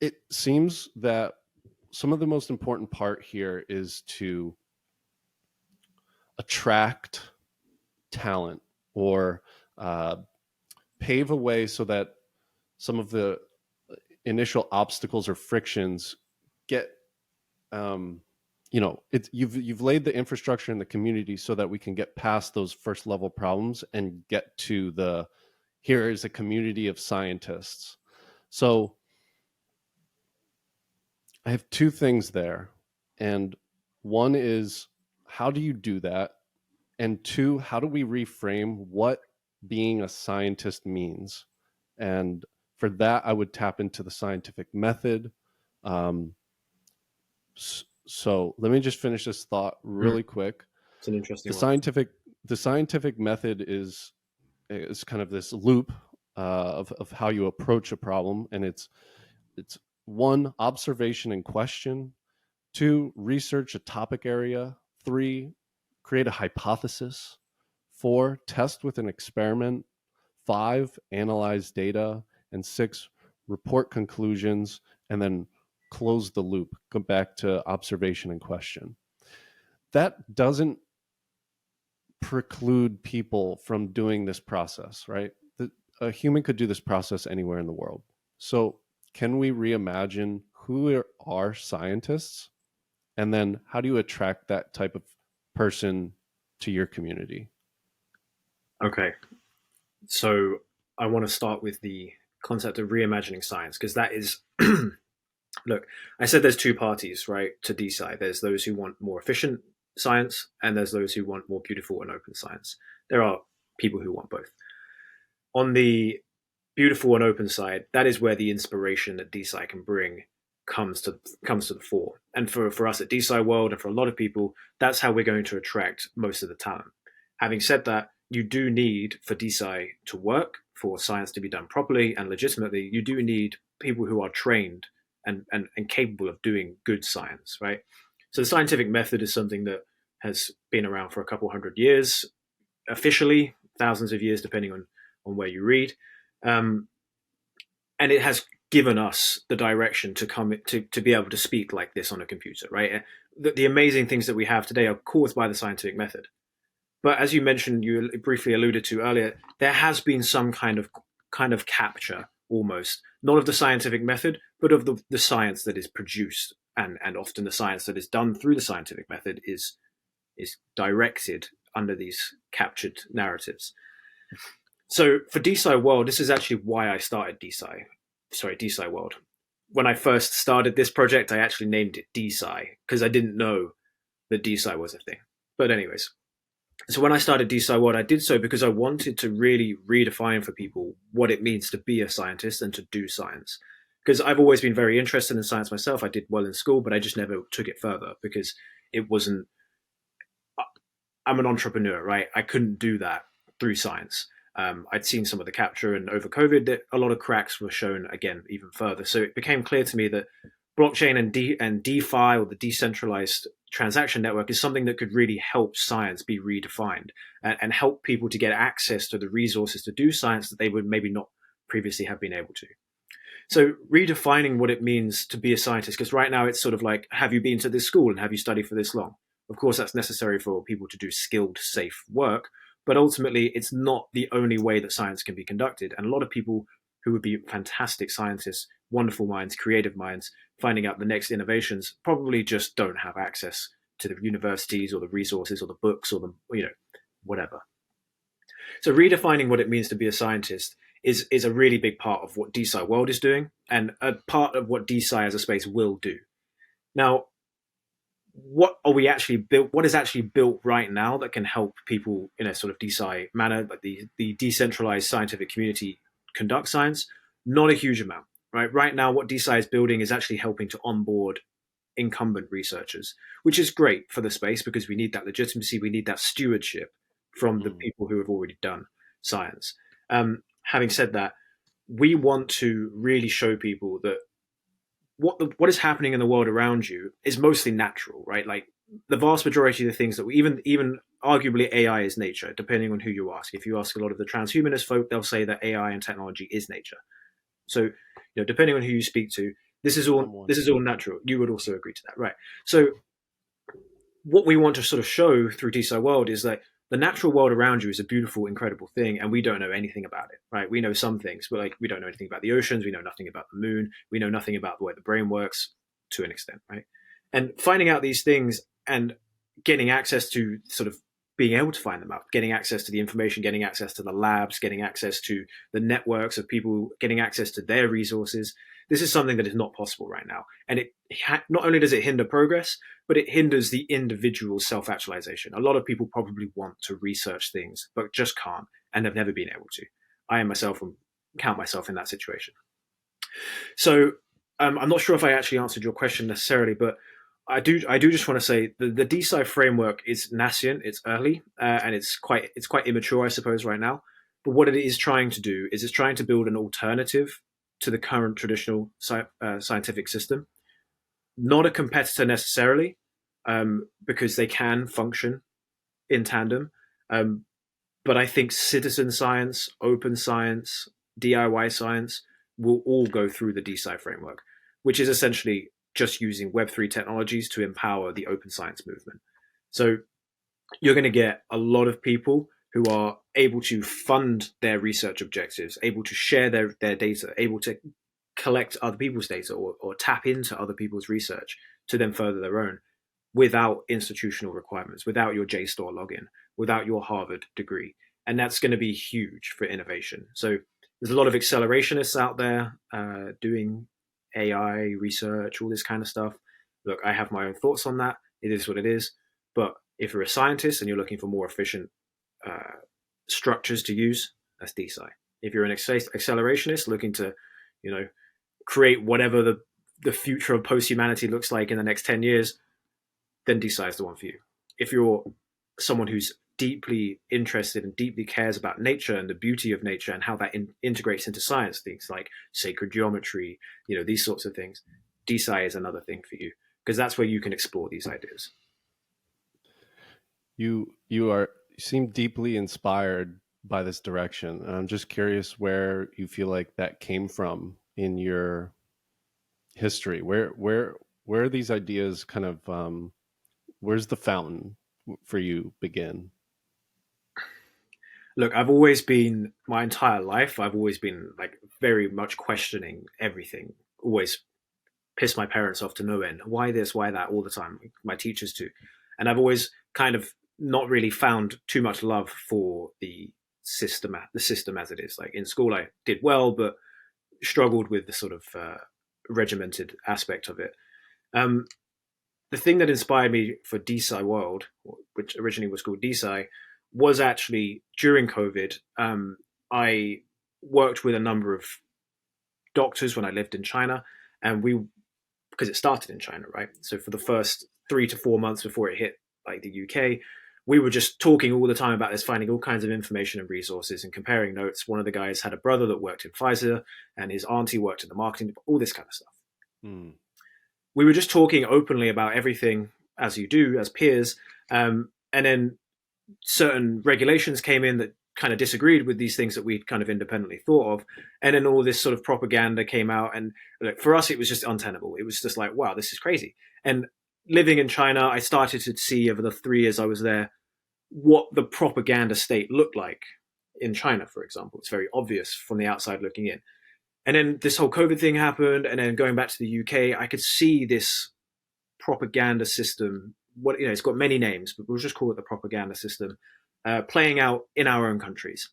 it seems that some of the most important part here is to attract talent or uh, pave a way so that some of the initial obstacles or frictions get you've laid the infrastructure in the community so that we can get past those first level problems and get to the here is a community of scientists. So I have two things there. And one is, how do you do that? And two, how do we reframe what being a scientist means? And for that, I would tap into the scientific method. Um, so let me just finish this thought Mm, really quick. it's an interesting The one. scientific the scientific method is kind of this loop of how you approach a problem, and it's one, observation and question; two, research a topic area; three, create a hypothesis; four, test with an experiment; five, analyze data; and six, report conclusions, and then close the loop, go back to observation and question. That doesn't preclude people from doing this process, right? A human could do this process anywhere in the world. So, can we reimagine who are scientists? And then, how do you attract that type of person to your community? Okay, so I want to start with the concept of reimagining science because that is look, I said there's two parties, right, to DeSci. There's those who want more efficient science, and there's those who want more beautiful and open science. There are people who want both. On the beautiful and open side, that is where the inspiration that DeSci can bring comes to the fore. And for us at DeSci World and for a lot of people, that's how we're going to attract most of the talent. Having said that, you do need for DeSci to work, for science to be done properly and legitimately, you do need people who are trained and capable of doing good science, right? So the scientific method is something that has been around for a couple hundred years, officially, thousands of years, depending on where you read. Um, and it has given us the direction to come to be able to speak like this on a computer, right? The amazing things that we have today are caused by the scientific method. But as you mentioned, you briefly alluded to earlier, there has been some kind of capture almost, not of the scientific method, but of the science that is produced, and often the science that is done through the scientific method is directed under these captured narratives. So for DeSci World, this is actually why I started DeSci World. When I first started this project, I actually named it DeSci because I didn't know that DeSci was a thing. But anyways, so when I started DeSci World, I did so because I wanted to really redefine for people what it means to be a scientist and to do science. Because I've always been very interested in science myself. I did well in school, but I just never took it further because it wasn't. I'm an entrepreneur, right? I couldn't do that through science. I'd seen some of the capture, and over COVID, that a lot of cracks were shown again even further. So it became clear to me that blockchain and DeFi, or the decentralized transaction network, is something that could really help science be redefined and help people to get access to the resources to do science that they would maybe not previously have been able to. So redefining what it means to be a scientist, because right now it's sort of like, have you been to this school and have you studied for this long? Of course, that's necessary for people to do skilled, safe work, but ultimately it's not the only way that science can be conducted. And a lot of people who would be fantastic scientists, wonderful minds, creative minds, finding out the next innovations, probably just don't have access to the universities or the resources or the books or the, whatever. So redefining what it means to be a scientist is a really big part of what DeSci World is doing, and a part of what DeSci as a space will do. Now, what are we actually built? What is actually built right now that can help people in a sort of DeSci manner, like the decentralized scientific community, conduct science? Not a huge amount, right? Right now, what DeSci is building is actually helping to onboard incumbent researchers, which is great for the space because we need that legitimacy, we need that stewardship from the Mm. people who have already done science. Having said that, we want to really show people that what is happening in the world around you is mostly natural, right? Like the vast majority of the things that we even arguably AI is nature, depending on who you ask. If you ask a lot of the transhumanist folk, they'll say that AI and technology is nature. So, depending on who you speak to, Someone. this is all natural. You would also agree to that, right? So what we want to sort of show through DeSci World is that the natural world around you is a beautiful, incredible thing, and we don't know anything about it, right? We know some things, but like we don't know anything about the oceans, we know nothing about the moon, we know nothing about the way the brain works to an extent, right? And finding out these things and getting access to sort of being able to find them out, getting access to the information, getting access to the labs, getting access to the networks of people, getting access to their resources. This is something that is not possible right now. And not only does it hinder progress, but it hinders the individual's self-actualization. A lot of people probably want to research things, but just can't, and have never been able to. I myself count myself in that situation. So I'm not sure if I actually answered your question necessarily, but I do just want to say the DeSci framework is nascent, it's early, and it's quite immature, I suppose, right now. But what it is trying to do is it's trying to build an alternative to the current traditional scientific system, not a competitor necessarily, because they can function in tandem. Um, but I think citizen science, open science, DIY science will all go through the DeSci framework, which is essentially just using Web3 technologies to empower the open science movement. So you're going to get a lot of people who are able to fund their research objectives, able to share their data, able to collect other people's data or tap into other people's research to then further their own without institutional requirements, without your JSTOR login, without your Harvard degree. And that's going to be huge for innovation. So there's a lot of accelerationists out there doing AI research, all this kind of stuff. Look, I have my own thoughts on that. It is what it is. But if you're a scientist and you're looking for more efficient structures to use, that's DeSci. If you're an accelerationist looking to, you know, create whatever the future of post-humanity looks like in the next 10 years, then DeSci is the one for you. If you're someone who's deeply interested and deeply cares about nature and the beauty of nature and how that integrates into science, things like sacred geometry, these sorts of things, DeSci is another thing for you because that's where you can explore these ideas. You seem deeply inspired by this direction, and I'm just curious where you feel like that came from in your history. Where are these ideas kind of where's the fountain for you begin? Look, I've always been, my entire life, I've always been like very much questioning everything. Always pissed my parents off to no end. Why this, why that, all the time. My teachers too. And I've always kind of not really found too much love for the system as it is. Like in school, I did well, but struggled with the sort of regimented aspect of it. Um, the thing that inspired me for DeSci World, which originally was called DeSci, was actually during COVID. I worked with a number of doctors when I lived in China, and because it started in China, right? So for the first 3 to 4 months before it hit like the UK, we were just talking all the time about this, finding all kinds of information and resources and comparing notes. One of the guys had a brother that worked in Pfizer, and his auntie worked in the marketing, all this kind of stuff. Mm. We were just talking openly about everything as you do as peers, and then certain regulations came in that kind of disagreed with these things that we'd kind of independently thought of, and then all this sort of propaganda came out, and like, for us it was just untenable. It was just like, wow, this is crazy. And living in China, I started to see over the 3 years I was there what the propaganda state looked like in China, for example. It's very obvious from the outside looking in. And then this whole COVID thing happened, and then going back to the UK, I could see this propaganda system. It's got many names, but we'll just call it the propaganda system, playing out in our own countries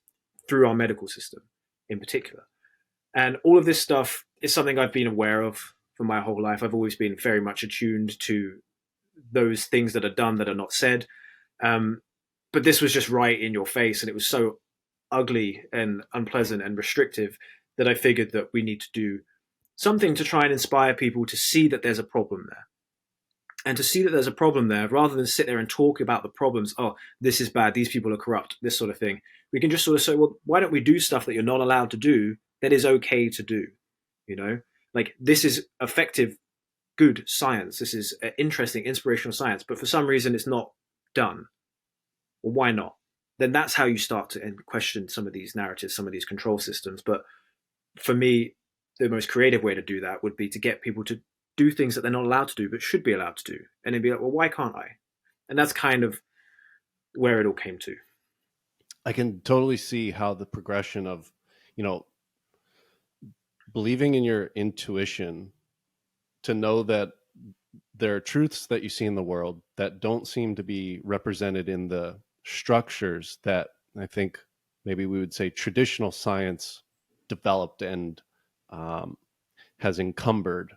through our medical system in particular. And all of this stuff is something I've been aware of for my whole life. I've always been very much attuned to those things that are done that are not said. But this was just right in your face, and it was so ugly and unpleasant and restrictive that I figured that we need to do something to try and inspire people to see that there's a problem there. And to see that there's a problem there, rather than sit there and talk about the problems, oh, this is bad, these people are corrupt, this sort of thing, we can just sort of say, well, why don't we do stuff that you're not allowed to do that is okay to do? Like this is effective, good science. This is interesting, inspirational science, but for some reason it's not done. Well, why not? Then that's how you start to question some of these narratives, some of these control systems. But for me, the most creative way to do that would be to get people to do things that they're not allowed to do but should be allowed to do, and they'd be like, well, why can't I? And that's kind of where it all came to. I can totally see how the progression of, you know, believing in your intuition to know that there are truths that you see in the world that don't seem to be represented in the structures that I think maybe we would say traditional science developed and um, has encumbered.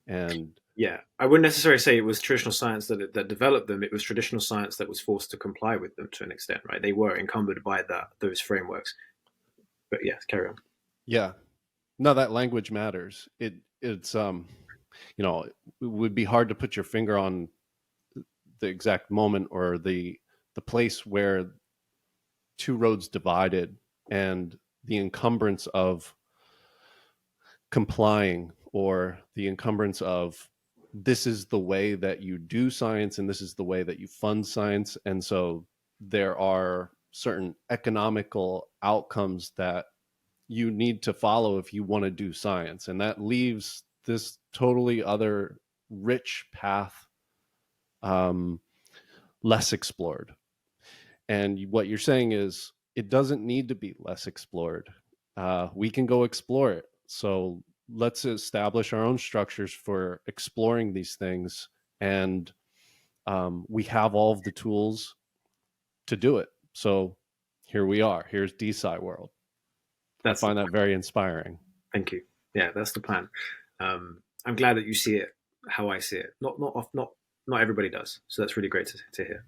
And Yeah, I wouldn't necessarily say it was traditional science that developed them. It was traditional science that was forced to comply with them to an extent, right? They were encumbered by those frameworks. But yes, carry on. yeah, no, that language matters. It's you know, it would be hard to put your finger on the exact moment or the place where two roads divided and the encumbrance of complying, or the encumbrance of this is the way that you do science and this is the way that you fund science. And so there are certain economical outcomes that you need to follow if you want to do science. And that leaves this totally other rich path, um, less explored. And what you're saying is it doesn't need to be less explored. We can go explore it. So let's establish our own structures for exploring these things. And we have all of the tools to do it. So here we are. Here's DeSci World. I That's the find that plan. very inspiring. Thank you. Yeah, that's the plan. I'm glad that you see it how I see it. Not everybody does. So that's really great to hear.